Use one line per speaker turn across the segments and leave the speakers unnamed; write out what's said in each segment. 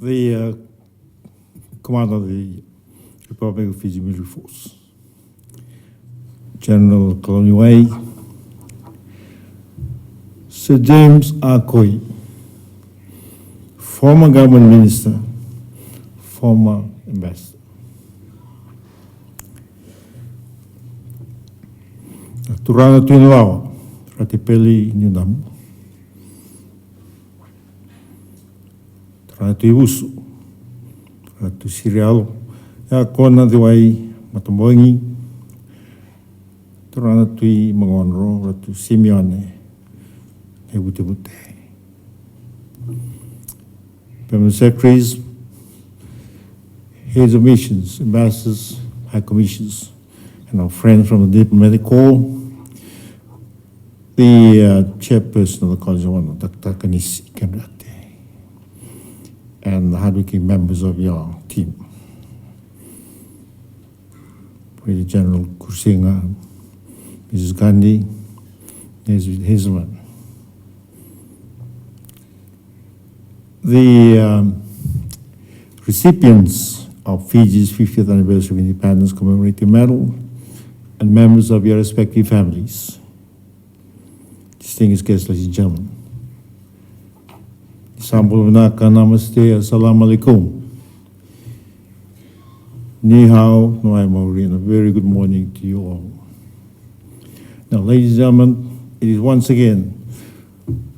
the commander of the Republic of Fiji Military Force, General Konrote, Sir James Akoi, former government minister, former ambassador. Turana Tuinlawa, Ratipeli Nyunamu, Turana Tuibusu, Ratu Sirialo, Ya Kona Diwai Matamongi, Turana Tui Mangonro, Ratu Simeone, Hebutebute. Permanent secretaries, heads of missions, ambassadors, high commissions, and our friends from the diplomatic corps, the chairperson of the College of Honor, Dr. Konrote, and the hardworking members of your team. Brigadier General Kursinga, Mrs. Gandhi, Mrs. Hazelman. The recipients of Fiji's 50th Anniversary of Independence Commemorative Medal and members of your respective families. Distinguished guests, ladies and gentlemen. Sambal Vinaka Namaste, Assalamu Alaikum. Ni hao, Noai Maori, and a very good morning to you all. Now, ladies and gentlemen, it is once again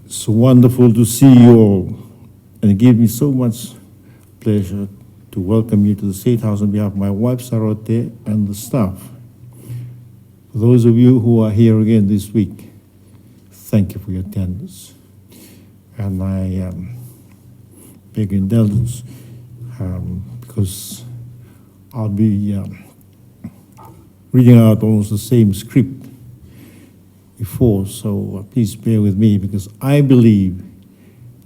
so wonderful to see you all, and it gives me so much pleasure to welcome you to the State House on behalf of my wife, Sarote, and the staff. For those of you who are here again this week, thank you for your attendance. And I beg your indulgence because I'll be reading out almost the same script before, so please bear with me, because I believe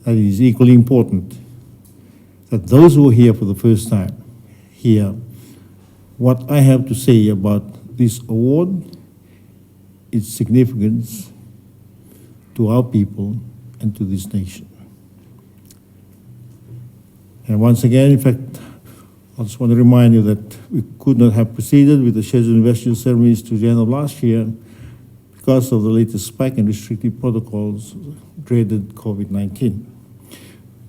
that it is equally important that those who are here for the first time hear what I have to say about this award, its significance to our people and to this nation. And once again, in fact, I just want to remind you that we could not have proceeded with the scheduled investiture ceremonies to the end of last year because of the latest spike in restrictive protocols, dreaded COVID-19,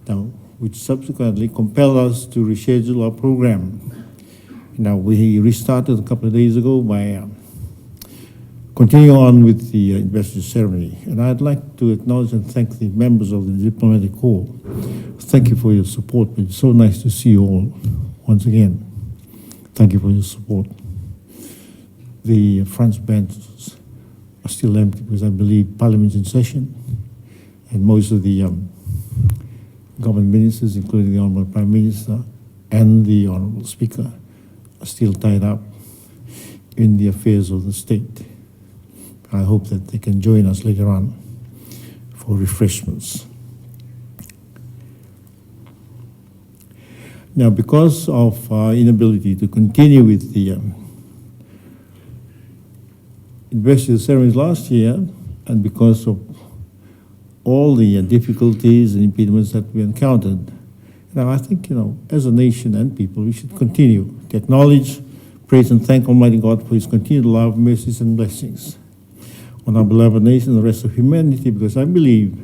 now, which subsequently compelled us to reschedule our program. Now, we restarted a couple of days ago by continuing on with the investiture ceremony. And I'd like to acknowledge and thank the members of the diplomatic corps. Thank you for your support. It's so nice to see you all once again. Thank you for your support. The front benches are still empty because I believe Parliament's in session, and most of the government ministers, including the Honourable Prime Minister and the Honourable Speaker, are still tied up in the affairs of the state. I hope that they can join us later on for refreshments. Now, because of our inability to continue with the investiture ceremonies last year, and because of all the difficulties and impediments that we encountered, now I think, as a nation and people, we should continue to acknowledge, praise, and thank Almighty God for His continued love, mercies, and blessings on our beloved nation and the rest of humanity, because I believe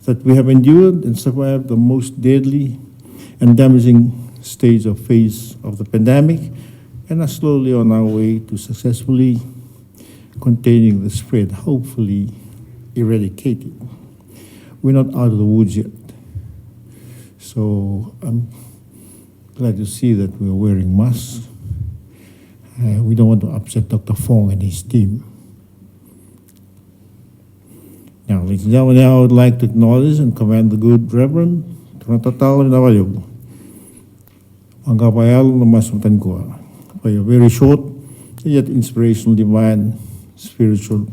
that we have endured and survived the most deadly and damaging stage or phase of the pandemic, and are slowly on our way to successfully containing the spread, hopefully eradicating. We're not out of the woods yet. So I'm glad to see that we are wearing masks. We don't want to upset Dr. Fong and his team. Now, ladies and gentlemen, I would like to acknowledge and commend the good Reverend Konrote Nawayog, Angapayal Namasumtankua, for your very short yet inspirational, divine, spiritual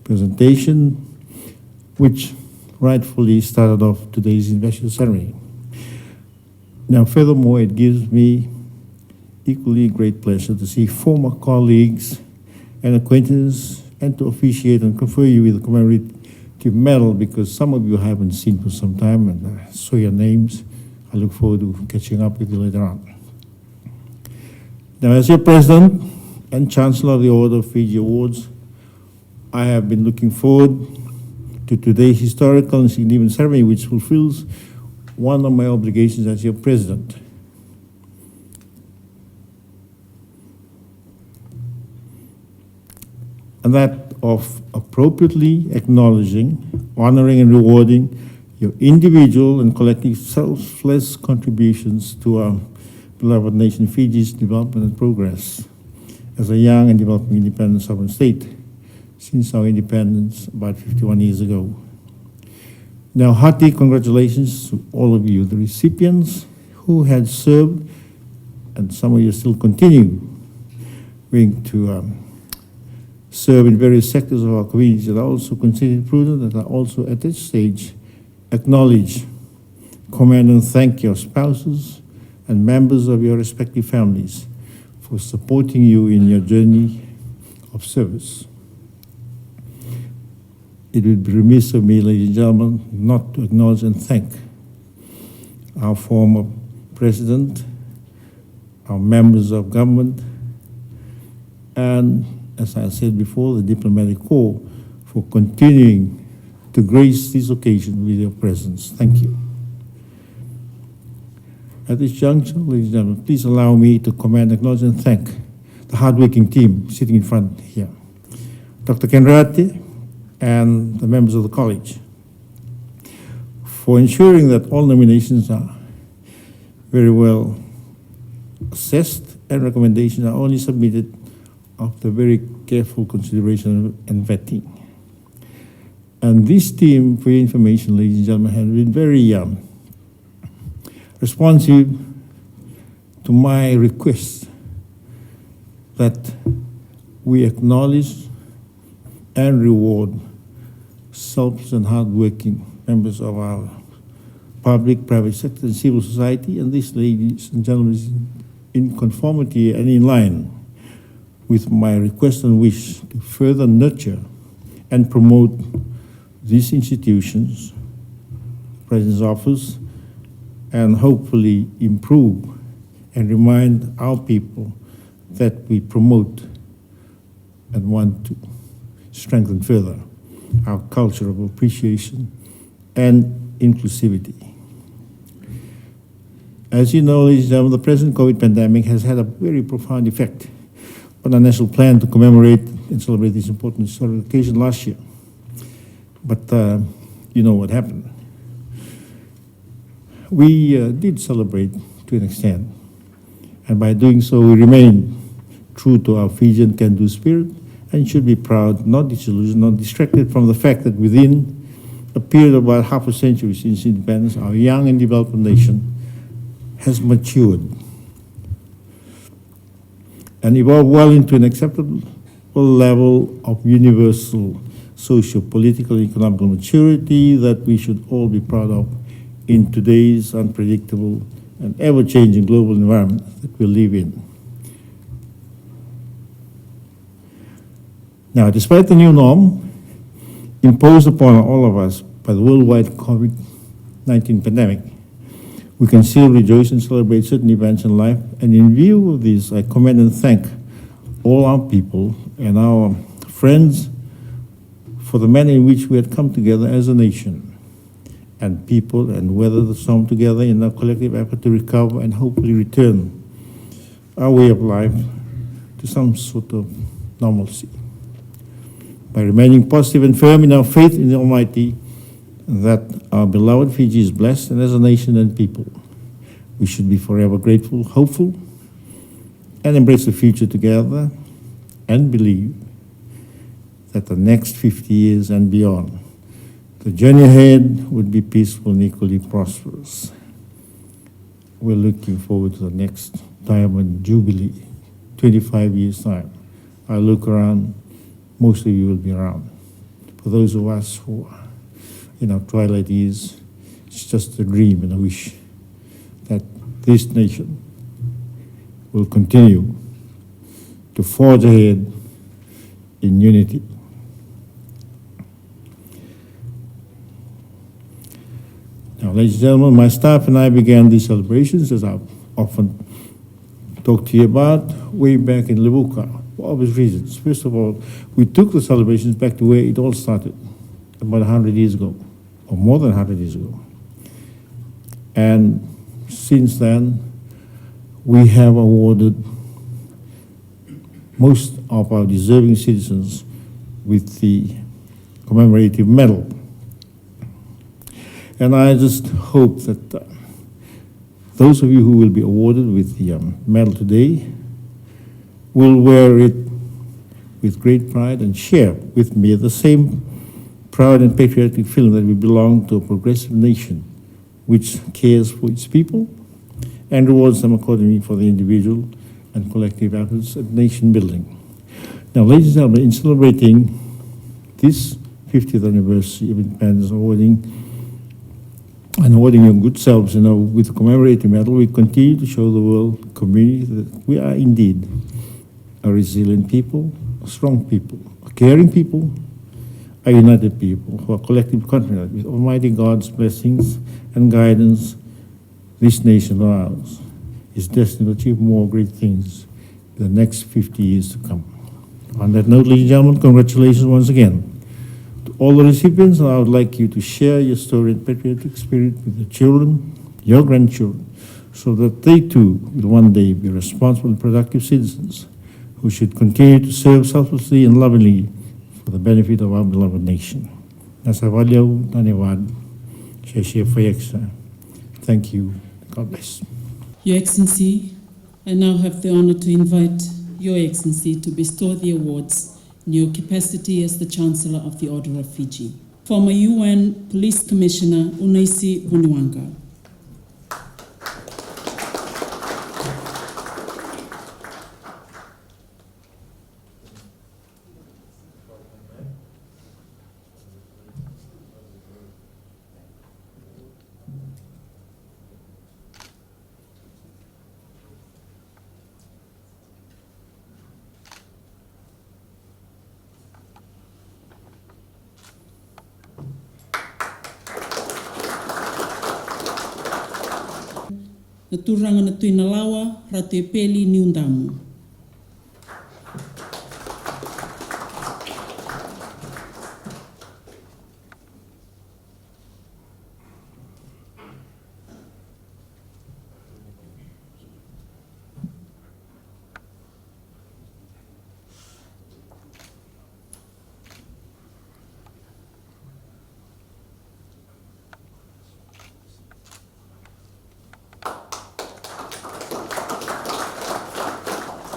presentation, which rightfully started off today's investiture ceremony. Now, furthermore, it gives me equally great pleasure to see former colleagues and acquaintances, and to officiate and confer you with the commemorative medal, because some of you I haven't seen for some time, and I saw your names. I look forward to catching up with you later on. Now, as your President and Chancellor of the Order of Fiji Awards, I have been looking forward to today's historical and significant ceremony, which fulfills one of my obligations as your President. And that of appropriately acknowledging, honoring, and rewarding your individual and collective selfless contributions to our beloved nation Fiji's development and progress as a young and developing independent sovereign state since our independence about 51 years ago. Now, hearty congratulations to all of you, the recipients who had served, and some of you still continue to serve in various sectors of our communities that are also considered prudent, that are also at this stage acknowledge, commend, and thank your spouses and members of your respective families for supporting you in your journey of service. It would be remiss of me, ladies and gentlemen, not to acknowledge and thank our former President, our members of government, and, as I said before, the diplomatic corps for continuing to grace this occasion with your presence. Thank you. At this juncture, ladies and gentlemen, please allow me to commend, acknowledge, and thank the hardworking team sitting in front here, Dr. Konrote and the members of the college, for ensuring that all nominations are very well assessed and recommendations are only submitted after very careful consideration and vetting. And this team, for your information, ladies and gentlemen, has been very responsive to my request that we acknowledge and reward selfless and hardworking members of our public, private sector, and civil society. And this, ladies and gentlemen, is in conformity and in line with my request and wish to further nurture and promote these institutions, President's Office, and hopefully improve and remind our people that we promote and want to strengthen further our culture of appreciation and inclusivity. As you know, ladies and gentlemen, the present COVID pandemic has had a very profound effect on our national plan to commemorate and celebrate this important historical occasion last year. But you know what happened. We did celebrate to an extent, and by doing so, we remain true to our Fijian can-do spirit and should be proud, not disillusioned, not distracted from the fact that within a period of about half a century since independence, our young and developing nation has matured and evolved well into an acceptable level of universal socio-political and economical maturity that we should all be proud of in today's unpredictable and ever-changing global environment that we live in. Now, despite the new norm imposed upon all of us by the worldwide COVID-19 pandemic, we can still rejoice and celebrate certain events in life. And in view of this, I commend and thank all our people and our friends for the manner in which we had come together as a nation and people and weather the storm together in our collective effort to recover and hopefully return our way of life to some sort of normalcy. By remaining positive and firm in our faith in the Almighty, that our beloved Fiji is blessed, and as a nation and people, we should be forever grateful, hopeful, and embrace the future together, and believe that the next 50 years and beyond, the journey ahead would be peaceful and equally prosperous. We're looking forward to the next Diamond Jubilee, 25 years' time. I look around, most of you will be around. For those of us who are in our twilight years, it's just a dream and a wish that this nation will continue to forge ahead in unity. Now, ladies and gentlemen, my staff and I began these celebrations, as I've often talked to you about, way back in Levuka, for obvious reasons. First of all, we took the celebrations back to where it all started, about 100 years ago, or more than 100 years ago. And since then, we have awarded most of our deserving citizens with the commemorative medal. And I just hope that those of you who will be awarded with the medal today will wear it with great pride and share with me the same proud and patriotic feeling that we belong to a progressive nation which cares for its people and rewards them accordingly for the individual and collective efforts at nation building. Now, ladies and gentlemen, in celebrating this 50th anniversary of independence, awarding your good selves, with the commemorative medal, we continue to show the world community that we are indeed a resilient people, a strong people, a caring people, a united people who are collectively confident with Almighty God's blessings and guidance. This nation of ours is destined to achieve more great things in the next 50 years to come. On that note, ladies and gentlemen, congratulations once again to all the recipients. I would like you to share your story and patriotic spirit with your children, your grandchildren, so that they too will one day be responsible and productive citizens who should continue to serve selflessly and lovingly for the benefit of our beloved nation. Nasa valyaw tanewad, Sheshe Fayeksa. Thank you. God bless.
Your Excellency, I now have the honor to invite Your Excellency to bestow the awards in your capacity as the Chancellor of the Order of Fiji. Former UN Police Commissioner Konusi Vuniwanga. Na turanga na tuina lawa, ratu e peli ni undamu.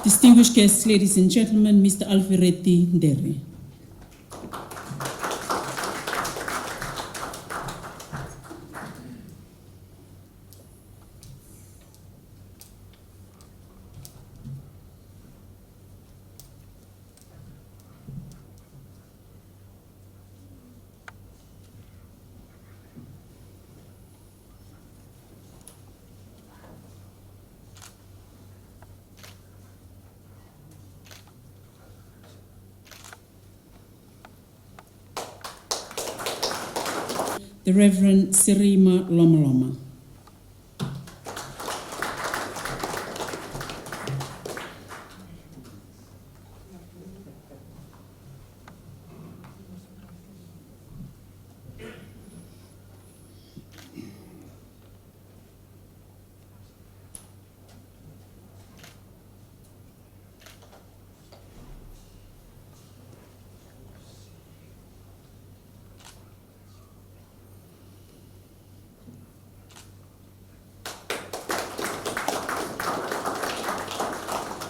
Distinguished guests, ladies and gentlemen, Mr. Alfiretti Ndere. The Reverend Sirima Lomaloma.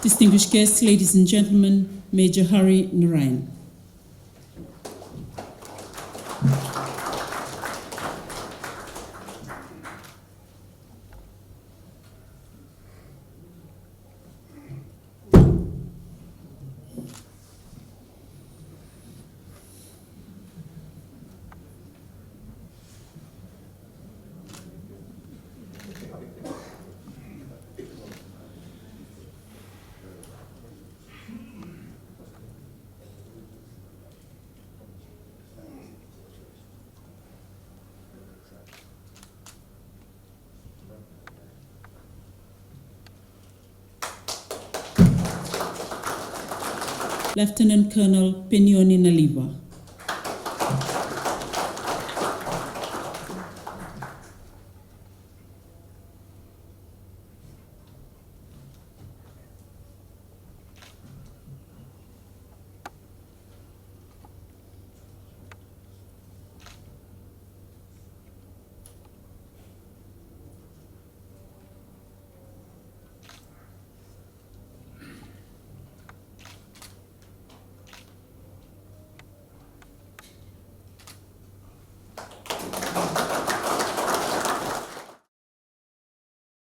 Distinguished guests, ladies and gentlemen, Major Hari Narayan. Lieutenant Colonel Penyoni Naliva.